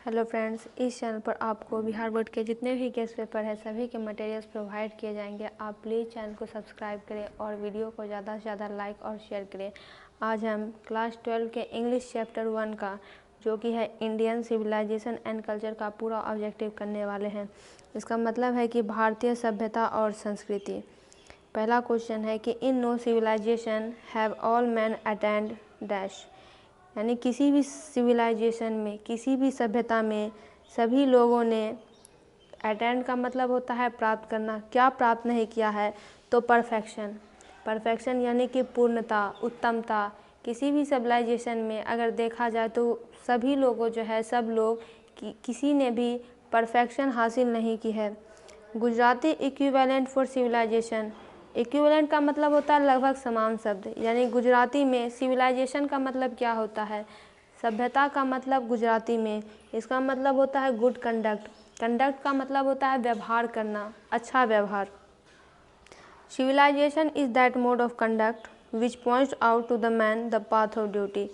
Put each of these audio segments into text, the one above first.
Hello friends, इस channel पर आपको बिहार बोर्ड के जितने भी गेस्ट पेपर है सभी के मटेरियल्स प्रोवाइड किए जाएंगे। आप प्लीज़ चैनल को सब्सक्राइब करें और वीडियो को ज़्यादा से ज़्यादा लाइक और शेयर करें। आज हम क्लास 12 के इंग्लिश चैप्टर 1 का जो कि है इंडियन सिविलाइजेशन एंड कल्चर का पूरा ऑब्जेक्टिव करने वाले हैं। इसका मतलब है कि भारतीय सभ्यता और संस्कृति। पहला क्वेश्चन है कि in no civilization have all man attend dash, यानी किसी भी सिविलाइजेशन में, किसी भी सभ्यता में सभी लोगों ने, अटेंड का मतलब होता है प्राप्त करना, क्या प्राप्त नहीं किया है तो परफेक्शन। परफेक्शन यानी कि पूर्णता, उत्तमता। किसी भी सिविलाइजेशन में अगर देखा जाए तो सभी लोगों जो है, सब लोग किसी ने भी परफेक्शन हासिल नहीं की है। Gujarati equivalent for civilization. Equivalent का मतलब होता है लगभग समान शब्द, यानी गुजराती में सिविलाइजेशन का मतलब क्या होता है, सभ्यता का मतलब गुजराती में इसका मतलब होता है गुड कंडक्ट। कंडक्ट का मतलब होता है व्यवहार करना, अच्छा व्यवहार। Civilization is that mode of conduct which points out to the man the path of duty.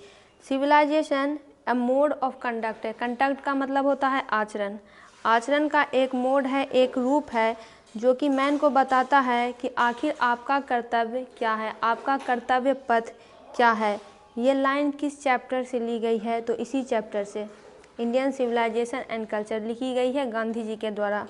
Civilization a mode of conduct है। कंडक्ट का मतलब होता है आचरण। आचरण का एक मोड है, एक रूप है जो कि मैन को बताता है कि आखिर आपका कर्तव्य क्या है, आपका कर्तव्य पथ क्या है। ये लाइन किस चैप्टर से ली गई है तो इसी चैप्टर से, इंडियन सिविलाइजेशन एंड कल्चर, लिखी गई है गांधी जी के द्वारा।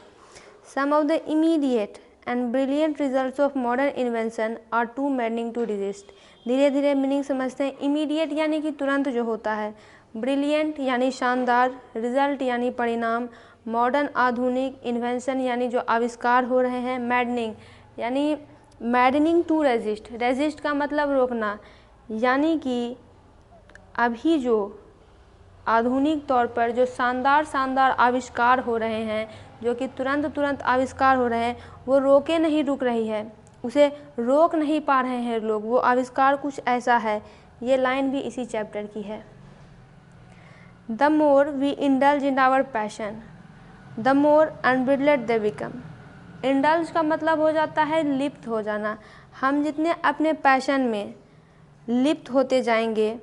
Some of the immediate and brilliant results of modern invention are too maddening to resist. धीरे धीरे मीनिंग समझते हैं। इमीडिएट यानी कि तुरंत जो होता है, ब्रिलियंट यानी शानदार, रिजल्ट यानी परिणाम, मॉडर्न आधुनिक, इन्वेंशन यानी जो आविष्कार हो रहे हैं, मैडनिंग यानी मैडनिंग टू रेजिस्ट। रेजिस्ट का मतलब रोकना, यानी कि अभी जो आधुनिक तौर पर जो शानदार शानदार आविष्कार हो रहे हैं, जो कि तुरंत आविष्कार हो रहे हैं, वो रोके नहीं रुक रही है, उसे रोक नहीं पा रहे हैं लोग। वो आविष्कार कुछ ऐसा है। ये लाइन भी इसी चैप्टर की है। The more we indulge in our passion the more unbridled they become. Indulge का मतलब हो जाता है लिप्त हो जाना। हम जितने अपने पैशन में लिप्त होते जाएंगे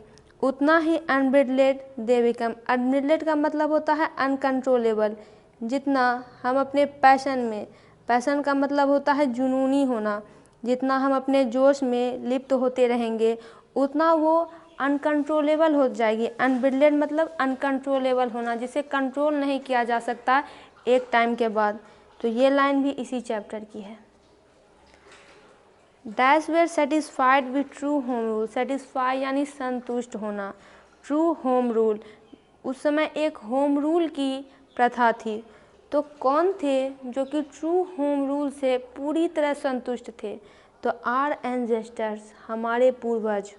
उतना ही अनब्रिडल्ड दे बिकम। अनब्रिडल्ड का मतलब होता है अनकंट्रोलेबल। जितना हम अपने पैशन में, पैशन का मतलब होता है जुनूनी होना, जितना हम अपने जोश में लिप्त होते रहेंगे उतना वो अनकंट्रोलेबल हो जाएगी। अनब्रिडल्ड मतलब अनकंट्रोलेबल होना, जिसे कंट्रोल नहीं किया जा सकता एक टाइम के बाद। तो ये लाइन भी इसी चैप्टर की है। Dash were satisfied with true home rule. Satisfy यानी संतुष्ट होना, ट्रू होम रूल। उस समय एक होम रूल की प्रथा थी, तो कौन थे जो कि ट्रू होम रूल से पूरी तरह संतुष्ट थे, तो आर एंसेस्टर्स, हमारे पूर्वज।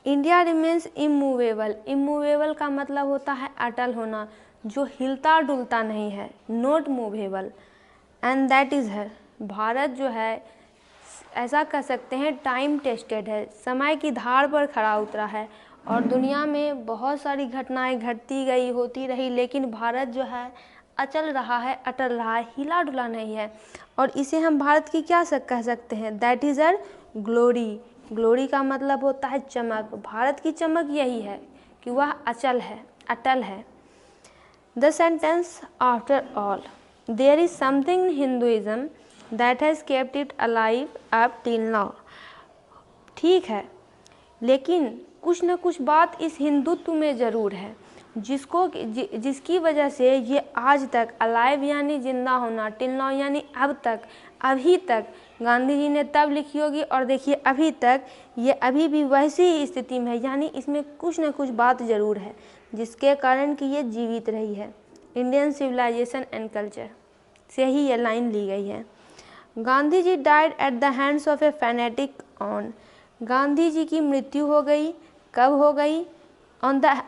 India remains immovable. इमूवेबल का मतलब होता है अटल होना, जो हिलता डुलता नहीं है, not movable. And that is है, भारत जो है ऐसा कह सकते हैं टाइम टेस्टेड है, समय की धार पर खड़ा उतरा है। और दुनिया में बहुत सारी घटनाएं घटती गई, होती रही, लेकिन भारत जो है अचल रहा है, अटल रहा है, हिला डुला नहीं है। और इसे हम भारत की क्या कह सकते हैं, that is our glory. Glory का मतलब होता है चमक। भारत की चमक यही है कि वह अचल है, अटल है। The sentence after all there is something in Hinduism that has kept it alive up till now. ठीक है, लेकिन कुछ न कुछ बात इस हिंदुत्व में ज़रूर है जिसकी वजह से ये आज तक, अलाइव यानी जिंदा होना, टिल नाउ यानी अब तक, अभी तक। गांधी जी ने तब लिखी होगी और देखिए अभी तक ये अभी भी वैसी ही स्थिति में है, यानी इसमें कुछ न कुछ बात ज़रूर है जिसके कारण कि ये जीवित रही है। इंडियन सिविलाइजेशन एंड कल्चर से ही ये लाइन ली गई है। Gandhi ji died at the hands of a fanatic on. Gandhi ji की मृत्यु हो गई, कब हो गई, ऑन द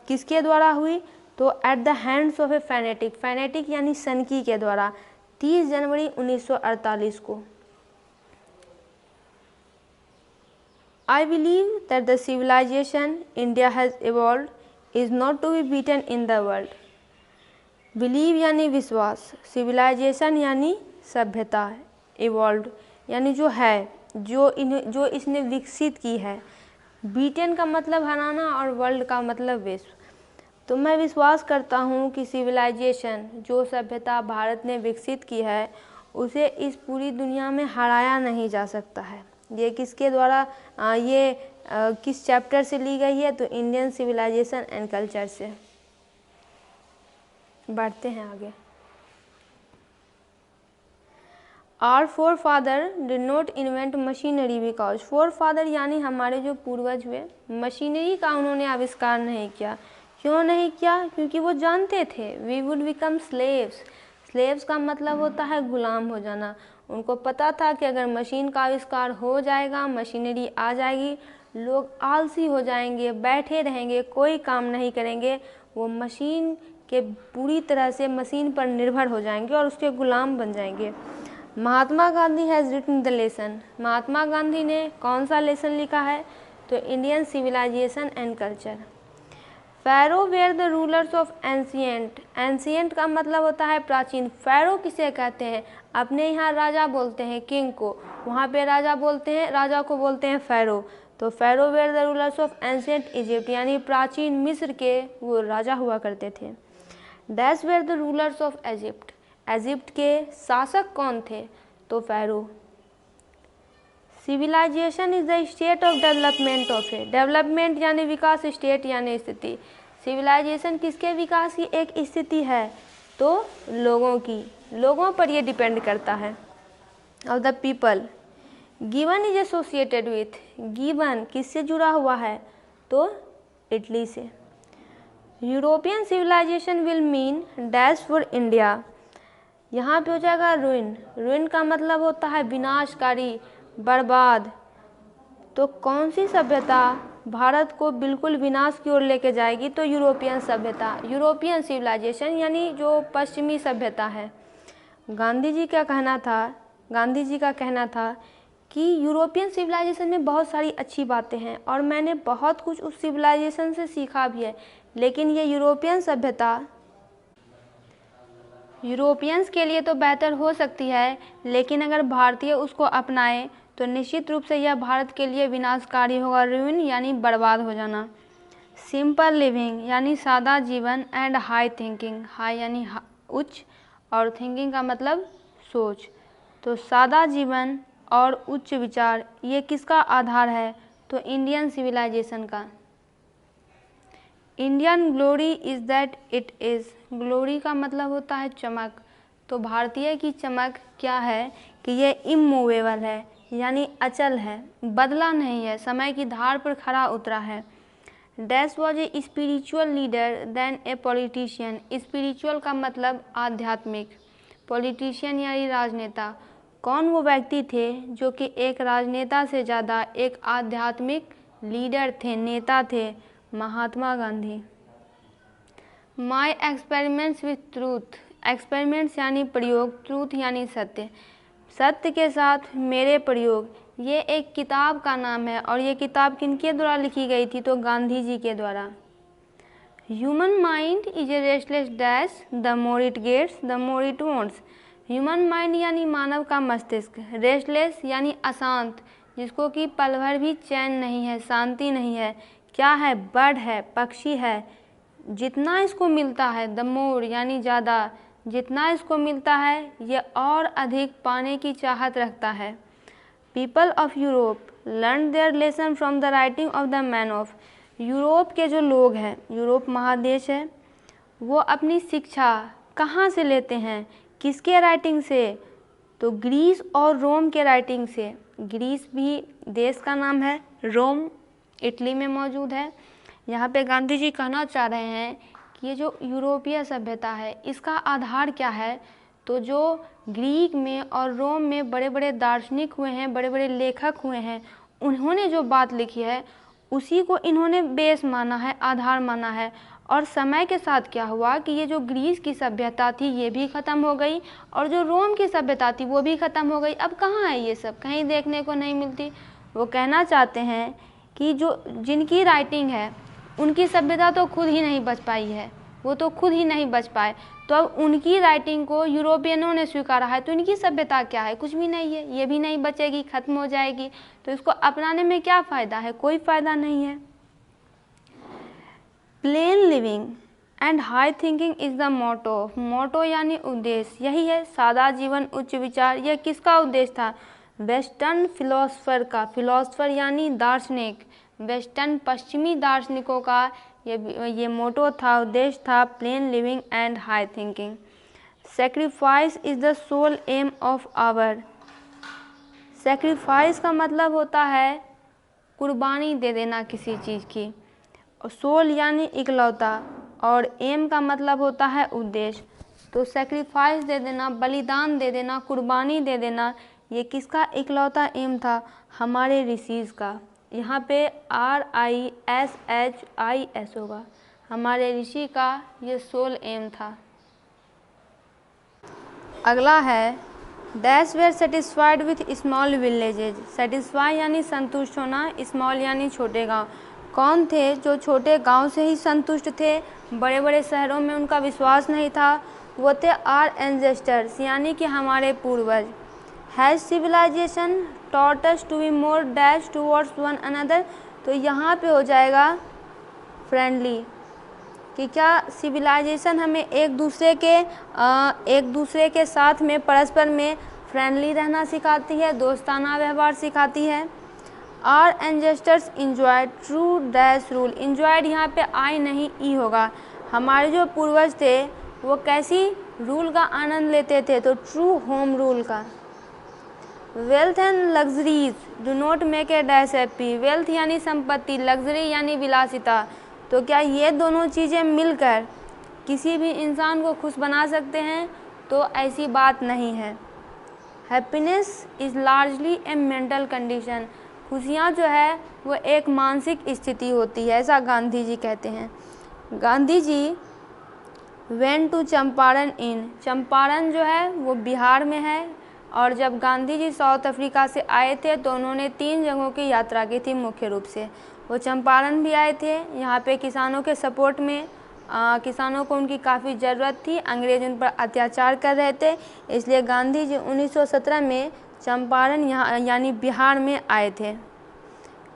किसके द्वारा हुई, तो at the hands of a fanatic. Fanatic यानी सनकी के द्वारा, 30 जनवरी 1948 को। I believe that the civilization India has evolved is not to be beaten in the world. Believe यानी विश्वास, सिविलाइजेशन यानी सभ्यता, इवॉल्व यानी जो है, जो इसने विकसित की है, बीटेन का मतलब हराना और वर्ल्ड का मतलब विश्व। तो मैं विश्वास करता हूँ कि सिविलाइजेशन जो सभ्यता भारत ने विकसित की है उसे इस पूरी दुनिया में हराया नहीं जा सकता है। ये किसके द्वारा किस चैप्टर से ली गई है? तो इंडियन सिविलाइजेशन एंड कल्चर से। बढ़ते हैं आगे। Our forefather did not invent machinery because, forefather यानी हमारे जो पूर्वज हुए, मशीनरी का उन्होंने आविष्कार नहीं किया। क्यों नहीं किया? क्योंकि वो जानते थे we would become slaves. Slaves का मतलब होता है गुलाम हो जाना। उनको पता था कि अगर मशीन का आविष्कार हो जाएगा, मशीनरी आ जाएगी, लोग आलसी हो जाएंगे, बैठे रहेंगे, कोई काम नहीं करेंगे, वो मशीन के पूरी तरह से मशीन पर निर्भर हो जाएंगे और उसके गुलाम बन जाएंगे। Mahatma Gandhi has written the lesson. Mahatma Gandhi ने कौन सा लेसन लिखा है? तो Indian civilisation and culture. Pharaoh were the rulers of ancient. Ancient का मतलब होता है प्राचीन। फ़ैरो किसे कहते हैं? अपने यहाँ राजा बोलते हैं किंग को, वहाँ पे राजा बोलते हैं, राजा को बोलते हैं फ़ैरो। तो pharaoh were the rulers of ancient Egypt, यानी प्राचीन मिस्र के वो राजा हुआ करते थे। Dash were the rulers of Egypt. Egypt के शासक कौन थे? तो pharaoh. Civilisation is the state of development of a. Development यानी विकास, स्टेट यानी स्थिति। सिविलाइजेशन किसके विकास की एक स्थिति है? तो लोगों की, लोगों पर ये डिपेंड करता है। Of the people. Given is associated with. Given किससे जुड़ा हुआ है? तो इटली से। European civilization will mean dash for India. यहाँ पे हो जाएगा रुइन। रुइन का मतलब होता है विनाशकारी, बर्बाद। तो कौन सी सभ्यता भारत को बिल्कुल विनाश की ओर लेके जाएगी? तो यूरोपियन सभ्यता, यूरोपियन सिविलाइजेशन यानी जो पश्चिमी सभ्यता है। गांधी जी का कहना था, गांधी जी का कहना था कि यूरोपियन सिविलाइजेशन में बहुत सारी अच्छी बातें हैं और मैंने बहुत कुछ उस सिविलाइजेशन से सीखा भी है, लेकिन ये यूरोपियन सभ्यता यूरोपियंस के लिए तो बेहतर हो सकती है, लेकिन अगर भारतीय उसको अपनाए तो निश्चित रूप से यह भारत के लिए विनाशकारी होगा। रुइन यानी बर्बाद हो जाना। सिंपल लिविंग यानी सादा जीवन एंड हाई थिंकिंग। हाई यानी उच्च और थिंकिंग का मतलब सोच। तो सादा जीवन और उच्च विचार ये किसका आधार है? तो इंडियन सिविलाइजेशन का। Indian glory is that it is. Glory का मतलब होता है चमक। तो भारतीय की चमक क्या है? कि ये इमूवेबल है, यानी अचल है, बदला नहीं है, समय की धार पर खरा उतरा है। Dash was a spiritual leader than a politician. Spiritual का मतलब आध्यात्मिक, पॉलिटिशियन यानी राजनेता। कौन वो व्यक्ति थे जो कि एक राजनेता से ज़्यादा एक आध्यात्मिक लीडर थे, नेता थे? Mahatma Gandhi. My experiments with truth. Experiments यानी प्रयोग, ट्रूथ यानी सत्य। सत्य के साथ मेरे प्रयोग, ये एक किताब का नाम है और ये किताब किनके द्वारा लिखी गई थी? तो गांधी जी के द्वारा। Human mind is a restless dash, the more it gets the more it wants. Human mind यानी मानव का मस्तिष्क, रेस्टलेस यानी अशांत, जिसको कि पल भर भी चैन नहीं है, शांति नहीं है। क्या है? बर्ड है, पक्षी है। जितना इसको मिलता है, द मोर यानी ज़्यादा, जितना इसको मिलता है ये और अधिक पाने की चाहत रखता है। People of Europe learn their lesson from the writing of the man of. Europe के जो लोग हैं, यूरोप महादेश है, वो अपनी शिक्षा कहाँ से लेते हैं? किसके राइटिंग से? तो ग्रीस और रोम के राइटिंग से। ग्रीस भी देश का नाम है, रोम इटली में मौजूद है। यहाँ पे गांधी जी कहना चाह रहे हैं कि ये जो यूरोपीय सभ्यता है इसका आधार क्या है? तो जो ग्रीक में और रोम में बड़े बड़े दार्शनिक हुए हैं, बड़े बड़े लेखक हुए हैं, उन्होंने जो बात लिखी है उसी को इन्होंने बेस माना है, आधार माना है। और समय के साथ क्या हुआ कि ये जो ग्रीस की सभ्यता थी ये भी ख़त्म हो गई और जो रोम की सभ्यता थी वो भी ख़त्म हो गई। अब कहाँ है ये सब? कहीं देखने को नहीं मिलती। वो कहना चाहते हैं कि जो जिनकी राइटिंग है उनकी सभ्यता तो खुद ही नहीं बच पाई है, वो तो खुद ही नहीं बच पाए, तो अब उनकी राइटिंग को यूरोपियनों ने स्वीकारा है, तो इनकी सभ्यता क्या है? कुछ भी नहीं है, ये भी नहीं बचेगी, खत्म हो जाएगी। तो इसको अपनाने में क्या फ़ायदा है? कोई फ़ायदा नहीं है। Plain living and high thinking is the motto. Motto यानी उद्देश्य, यही है सादा जीवन उच्च विचार। यह किसका उद्देश्य था? वेस्टर्न फिलोसफर का। फिलोसफर यानी दार्शनिक, वेस्टर्न पश्चिमी दार्शनिकों का ये मोटो था, उद्देश्य था, plain living and high thinking. Sacrifice is the sole aim of our. Sacrifice का मतलब होता है कुर्बानी दे देना किसी चीज़ की। सोल यानी इकलौता, और एम का मतलब होता है उद्देश्य। तो सेक्रीफाइस दे देना, बलिदान दे देना, कुर्बानी दे देना, ये किसका इकलौता एम था? हमारे ऋषिज़ का। यहाँ पे RISHIS होगा, हमारे ऋषि का ये सोल एम था। अगला है dash were satisfied with small villages. Satisfy यानी संतुष्ट होना, स्मॉल यानी छोटे गांव। कौन थे जो छोटे गांव से ही संतुष्ट थे? बड़े बड़े शहरों में उनका विश्वास नहीं था। वो थे आर एंसेस्टर्स यानी कि हमारे पूर्वज। Has civilization taught us to be more dash towards one another. तो यहाँ पे हो जाएगा फ्रेंडली, कि क्या सिविलाइजेशन हमें एक दूसरे के साथ में परस्पर में फ्रेंडली रहना सिखाती है, दोस्ताना व्यवहार सिखाती है। Our ancestors enjoy true dash rule. Enjoyed यहाँ पे आई नहीं ई होगा। हमारे जो पूर्वज थे वो कैसी रूल का आनंद लेते थे? तो ट्रू होम रूल का। Wealth and luxuries do not make a dash happy. Wealth यानी संपत्ति, लग्जरी यानी विलासिता। तो क्या ये दोनों चीज़ें मिलकर किसी भी इंसान को खुश बना सकते हैं? तो ऐसी बात नहीं है। Happiness is largely A mental condition. खुशियाँ जो है वो एक मानसिक स्थिति होती है, ऐसा गांधी जी कहते हैं। गांधी जी वेंट टू चंपारण इन। चंपारण जो है वो बिहार में है, और जब गांधी जी साउथ अफ्रीका से आए थे तो उन्होंने 3 जगहों की यात्रा की थी मुख्य रूप से। वो चंपारण भी आए थे, यहाँ पे किसानों के सपोर्ट में, किसानों को उनकी काफ़ी ज़रूरत थी, अंग्रेज उन पर अत्याचार कर रहे थे, इसलिए गांधी जी 1917 में चंपारण यहाँ यानी बिहार में आए थे।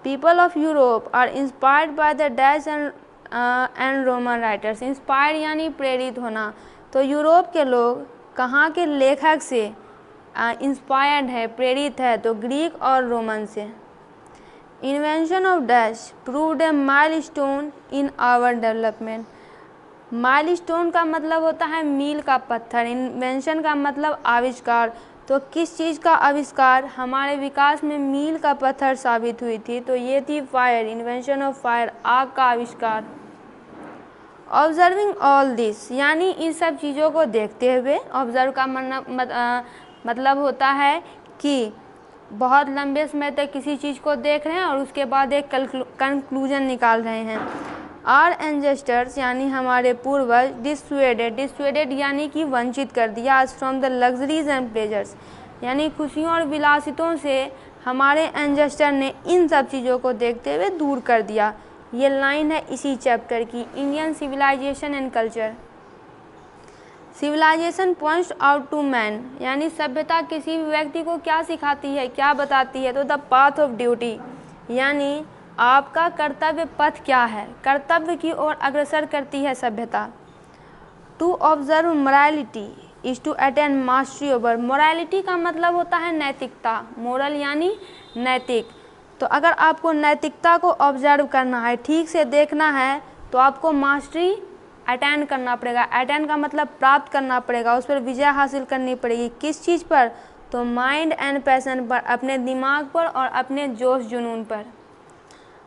People of Europe are inspired by the dash and Roman writers. Inspired यानी प्रेरित होना। तो यूरोप के लोग कहाँ के लेखक से इंस्पायर्ड है, प्रेरित है? तो ग्रीक और रोमन से। Invention of dash proved a milestone in our development. Milestone का मतलब होता है मील का पत्थर, इन्वेंशन का मतलब आविष्कार। तो किस चीज़ का आविष्कार हमारे विकास में मील का पत्थर साबित हुई थी? तो ये थी फायर, इन्वेंशन ऑफ फायर, आग का आविष्कार। ऑब्जर्विंग ऑल दिस यानी इन सब चीज़ों को देखते हुए। ऑब्जर्व का मतलब होता है कि बहुत लंबे समय तक किसी चीज़ को देख रहे हैं और उसके बाद एक कंक्लूजन निकाल रहे हैं। आर एंसेस्टर्स यानी हमारे पूर्वज डिसुएडेड यानी कि वंचित कर दिया from the luxuries and pleasures, यानी खुशियों और विलासितों से हमारे एंसेस्टर ने इन सब चीज़ों को देखते हुए दूर कर दिया। ये लाइन है इसी चैप्टर की, Indian civilisation and culture. Civilization points out to man यानी सभ्यता किसी भी व्यक्ति को क्या सिखाती है, क्या बताती है? तो द पाथ ऑफ ड्यूटी यानी आपका कर्तव्य पथ क्या है, कर्तव्य की ओर अग्रसर करती है सभ्यता। To observe morality is to attain mastery over. Morality का मतलब होता है नैतिकता, मोरल यानी नैतिक। तो अगर आपको नैतिकता को ऑब्जर्व करना है, ठीक से देखना है, तो आपको मास्टरी अटेंड करना पड़ेगा। अटेंड का मतलब प्राप्त करना पड़ेगा, उस पर विजय हासिल करनी पड़ेगी। किस चीज़ पर? तो माइंड एंड पैशन पर, अपने दिमाग पर और अपने जोश जुनून पर।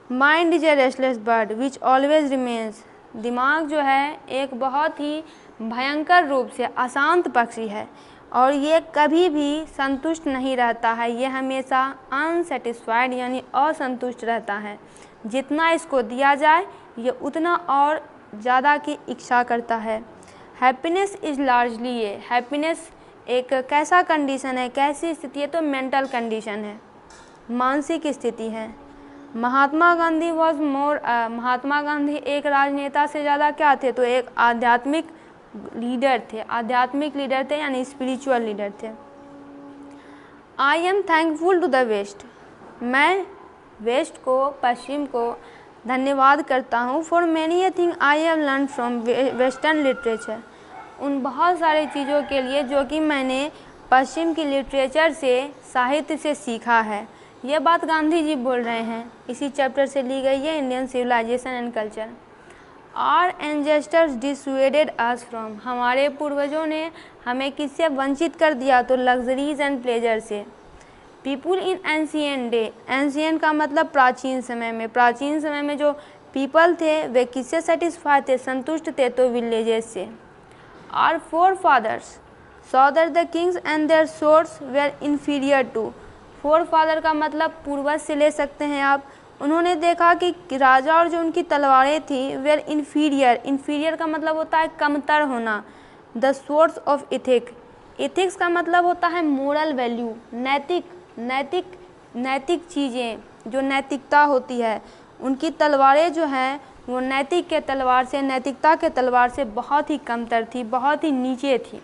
Mind is a restless bird which always remains. दिमाग जो है एक बहुत ही भयंकर रूप से अशांत पक्षी है और ये कभी भी संतुष्ट नहीं रहता है, ये हमेशा अनसेटिस्फाइड यानी असंतुष्ट रहता है। जितना इसको दिया जाए ये उतना और ज़्यादा की इच्छा करता है। हैप्पीनेस इज़ लार्जली, ये हैप्पीनेस एक कैसा कंडीशन है, कैसी स्थिति है? तो मेंटल कंडीशन है, मानसिक स्थिति है। महात्मा गांधी एक राजनेता से ज़्यादा क्या थे, तो एक आध्यात्मिक लीडर थे यानी स्पिरिचुअल लीडर थे। I am thankful to the west, मैं वेस्ट को, पश्चिम को धन्यवाद करता हूँ। For many thing I have learn from western literature, उन बहुत सारी चीज़ों के लिए जो कि मैंने पश्चिम की लिटरेचर से, साहित्य से सीखा है। ये बात गांधी जी बोल रहे हैं, इसी चैप्टर से ली गई है, Indian civilisation and culture. Our ancestors dissuaded us from, हमारे पूर्वजों ने हमें किससे वंचित कर दिया, तो लग्जरीज एंड प्लेजर से। People in ancient day, ancient का मतलब प्राचीन समय में जो पीपल थे वे किससे सेटिस्फाई थे, संतुष्ट थे, तो विलेजेस से। Our forefathers saw that the kings and their swords were inferior to, forefather का मतलब पूर्वज से ले सकते हैं आप। उन्होंने देखा कि राजा और जो उनकी तलवारें थी वेर इन्फीरियर का मतलब होता है कमतर होना। द स्वॉर्ड्स ऑफ इथिक्स का मतलब होता है मोरल वैल्यू, नैतिक चीज़ें, जो नैतिकता होती है। उनकी तलवारें जो हैं वो नैतिकता के तलवार से बहुत ही कमतर थी, बहुत ही नीचे थी।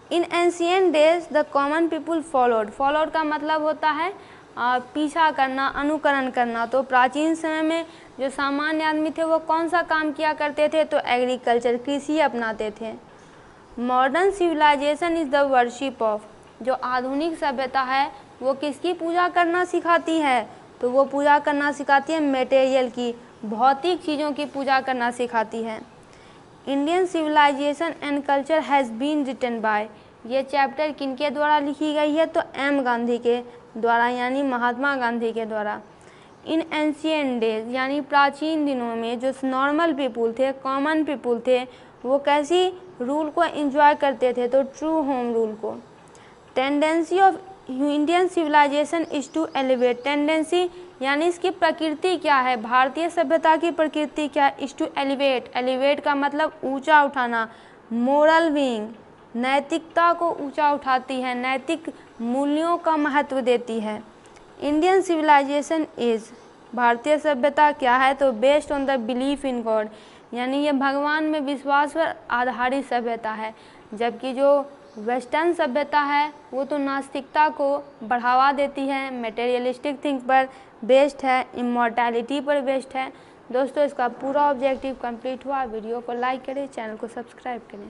In ancient days the common people followed का मतलब होता है पीछा करना, अनुकरण करना। तो प्राचीन समय में जो सामान्य आदमी थे वो कौन सा काम किया करते थे, तो एग्रीकल्चर, कृषि अपनाते थे। Modern civilization is the worship of, जो आधुनिक सभ्यता है वो किसकी पूजा करना सिखाती है, तो वो पूजा करना सिखाती है मटेरियल की, भौतिक चीज़ों की पूजा करना सिखाती है। Indian civilisation and culture has been written by, ये चैप्टर किनके द्वारा लिखी गई है, तो एम गांधी के द्वारा यानी महात्मा गांधी के द्वारा। इन एंशियंट डेज यानी प्राचीन दिनों में जो नॉर्मल पीपुल थे, कॉमन पीपुल थे, वो कैसी रूल को एंजॉय करते थे, तो ट्रू होम रूल को। Tendency of Indian civilization is to elevate, tendency यानी इसकी प्रकृति क्या है, भारतीय सभ्यता की प्रकृति क्या है, इज टू एलिवेट का मतलब ऊंचा उठाना, मोरल बीइंग, नैतिकता को ऊंचा उठाती है, नैतिक मूल्यों का महत्व देती है। इंडियन सिविलाइजेशन इज, भारतीय सभ्यता क्या है, तो based on the belief in God, यानी ये भगवान में विश्वास पर आधारित सभ्यता है। जबकि जो वेस्टर्न सभ्यता है वो तो नास्तिकता को बढ़ावा देती है, मटेरियलिस्टिक थिंक पर बेस्ड है, इमॉर्टैलिटी पर बेस्ड है। दोस्तों इसका पूरा ऑब्जेक्टिव कंप्लीट हुआ। वीडियो को लाइक करें, चैनल को सब्सक्राइब करें।